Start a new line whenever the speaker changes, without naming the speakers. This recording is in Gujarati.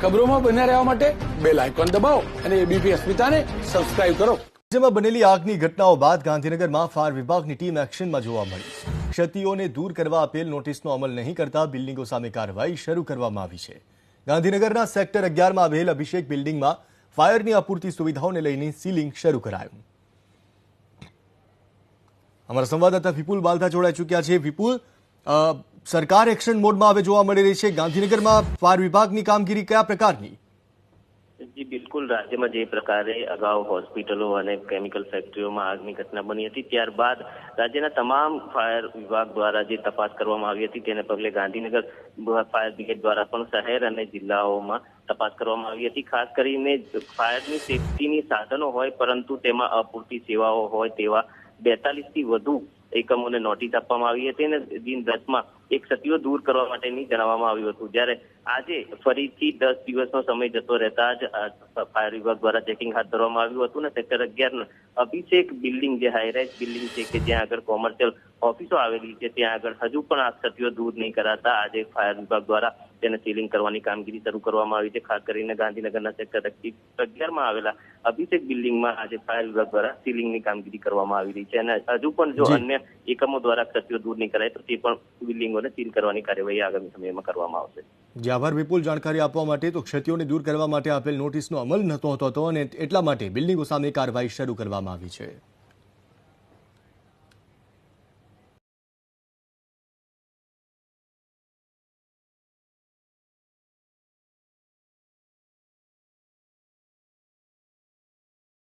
ખબરોમાં બન્યા રહેવા માટે બેલ આઇકોન દબાવો અને એબીપી અસ્મિતાને સબસ્ક્રાઇબ કરો।
રાજ્યમાં બનેલી આગની ઘટનાઓ બાદ ગાંધીનગરમાં ફાયર વિભાગની ટીમ એક્શનમાં જોવા મળી। ક્ષતિઓને દૂર કરવા આપેલ નોટિસનો અમલ નહીં કરતા બિલ્ડિંગો સામે કાર્યવાહી શરૂ કરવામાં આવી છે। ગાંધીનગરના સેક્ટર 11માં આવેલ અભિષેક બિલ્ડિંગમાં ફાયરની અપૂરતી સુવિધાઓને લઈને સીલિંગ શરૂ કરાયું। અમારા સંવાદદાતા વિપુલ બાલધા જોડાઈ ચૂક્યા છે। વિપુલ, સરકાર એક્શન મોડમાં હવે જોવા મળી રહી છે। ગાંધીનગરમાં ફાયર વિભાગની કામગીરી કયા પ્રકારની?
જી બિલકુલ, રાજ્યમાં જે પ્રકારે અગાઉ હોસ્પિટલો અને કેમિકલ ફેક્ટરીઓમાં આગની ઘટના બની હતી, ત્યારબાદ રાજ્યના તમામ ફાયર વિભાગ દ્વારા જે તપાસ કરવામાં આવી હતી તેને પગલે ગાંધીનગર ફાયર બ્રિગેડ દ્વારા પણ શહેર અને જિલ્લાઓમાં તપાસ કરવામાં આવી હતી। ખાસ કરીને ફાયરની સેફટીની સાધનો હોય પરંતુ તેમાં અપૂરતી સેવાઓ હોય તેવા 42 થી વધુ એકમોને નોટિસ આપવામાં આવી હતી અને દિન 10માં એક ક્ષતિઓ દૂર કરવા માટેની જણાવવામાં આવ્યું હતું। જ્યારે આજે ફરીથી 10 દિવસનો સમય જતો રહેતા જ ફાયર વિભાગ દ્વારા ચેકિંગ હાથ ધરવામાં આવ્યું હતું અને સેક્ટર 11 અભિષેક બિલ્ડિંગ જે હાઈરાઇઝ બિલ્ડિંગ છે કે જ્યાં આગળ કોમર્શિયલ ઓફિસો આવેલી છે ત્યાં આગળ હજુ પણ આ ક્ષતિઓ દૂર નહીં કરાતા આજે ફાયર વિભાગ દ્વારા તેને સીલિંગ કરવાની કામગીરી શરૂ કરવામાં આવી છે। ખાસ કરીને ગાંધીનગરના સેક્ટર 11માં આવેલા અભિષેક બિલ્ડિંગમાં આજે ફાયર વિભાગ દ્વારા સીલિંગની કામગીરી કરવામાં આવી રહી છે અને હજુ પણ જો અન્ય એકમો દ્વારા ક્ષતિઓ દૂર નહીં કરાય તો તે પણ બિલ્ડિંગોને સીલ કરવાની કાર્યવાહી આગામી સમયમાં કરવામાં આવશે।
જી આભાર વિપુલ, જાણકારી આપવા માટે। તો ક્ષતિઓને દૂર કરવા માટે આપેલ નોટિસનો અમલ નહોતો થતો અને એટલા માટે બિલ્ડિંગો સામે કાર્યવાહી શરૂ કરવામાં આવી છે।